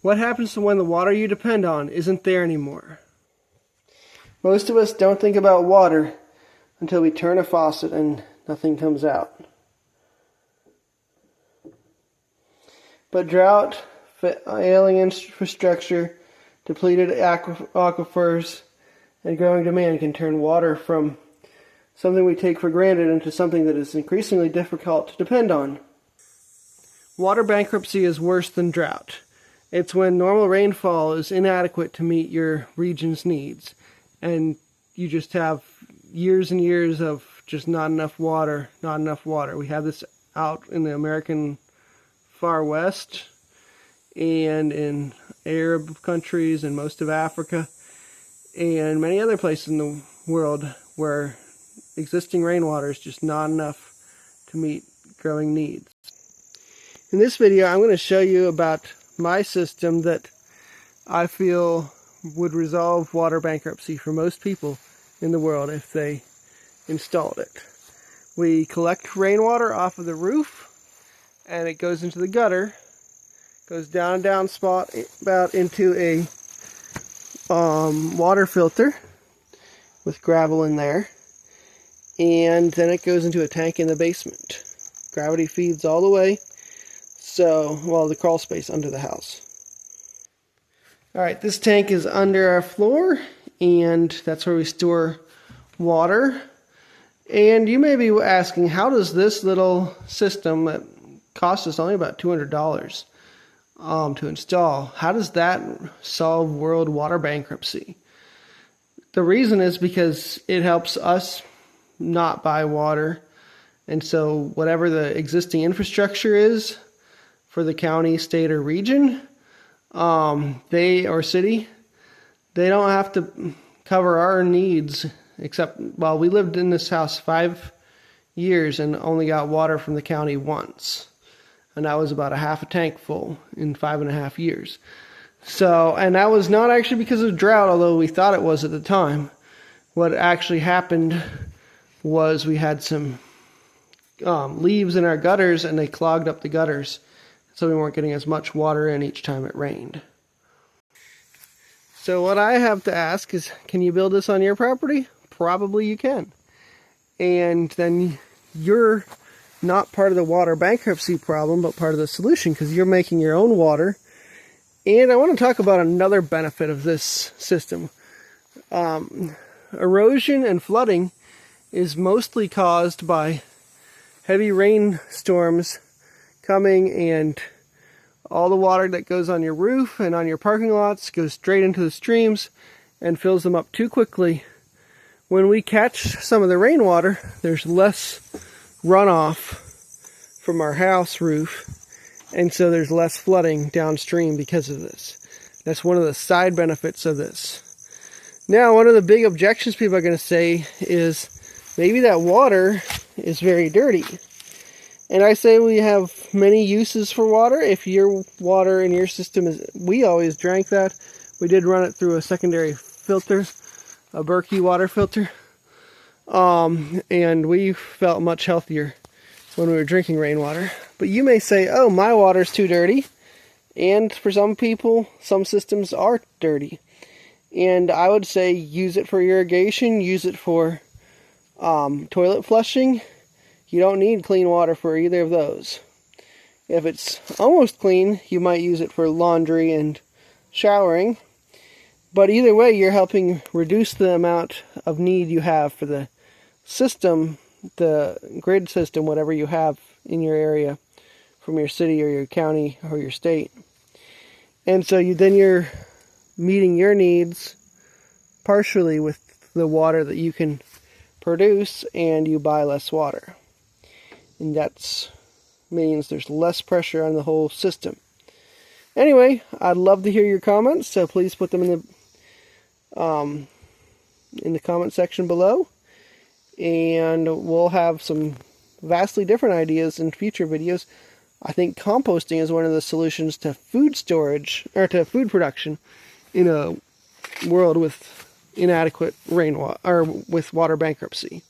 What happens to when the water you depend on isn't there anymore? Most of us don't think about water until we turn a faucet and nothing comes out. But drought, ailing infrastructure, depleted aquifers, and growing demand can turn water from something we take for granted into something that is increasingly difficult to depend on. Water bankruptcy is worse than drought. It's when normal rainfall is inadequate to meet your region's needs, and you just have years and years of just not enough water. We have this out in the American far west and in Arab countries and most of Africa and many other places in the world where existing rainwater is just not enough to meet growing needs. In this video, I'm going to show you about my system that I feel would resolve water bankruptcy for most people in the world if they installed it. We collect rainwater off of the roof and it goes into the gutter, goes down and downspout into a water filter with gravel in there, and then it goes into a tank in the basement. Gravity feeds all the way, the crawl space under the house. Alright, this tank is under our floor, and that's where we store water. And you may be asking, how does this little system that cost us only about $200 to install, how does that solve world water bankruptcy? The reason is because it helps us not buy water, and so whatever the existing infrastructure is for the county, state, or region, or city, they don't have to cover our needs, except, well, we lived in this house 5 years and only got water from the county once. And that was about a half a tank full in 5.5 years. So, and that was not actually because of drought, although we thought it was at the time. What actually happened was we had some leaves in our gutters and they clogged up the gutters. So we weren't getting as much water in each time it rained. So what I have to ask is, can you build this on your property? Probably you can. And then you're not part of the water bankruptcy problem, but part of the solution, because you're making your own water. And I want to talk about another benefit of this system. Erosion and flooding is mostly caused by heavy rainstorms coming, and all the water that goes on your roof and on your parking lots goes straight into the streams and fills them up too quickly. When we catch some of the rainwater, there's less runoff from our house roof, and so there's less flooding downstream because of this. That's one of the side benefits of this. Now, one of the big objections people are going to say is maybe that water is very dirty. And I say we have many uses for water. If your water in your system is, we always drank that. We did run it through a secondary filter, a Berkey water filter. And we felt much healthier when we were drinking rainwater. But you may say, oh, my water's too dirty. And for some people, some systems are dirty. And I would say use it for irrigation, use it for toilet flushing. You don't need clean water for either of those. If it's almost clean, you might use it for laundry and showering. But either way, you're helping reduce the amount of need you have for the system, the grid system, whatever you have in your area from your city or your county or your state. And so you're meeting your needs partially with the water that you can produce, and you buy less water. And that means there's less pressure on the whole system. Anyway, I'd love to hear your comments, so please put them in the comment section below. And we'll have some vastly different ideas in future videos. I think composting is one of the solutions to food storage, or to food production, in a world with inadequate rainwater, or with water bankruptcy.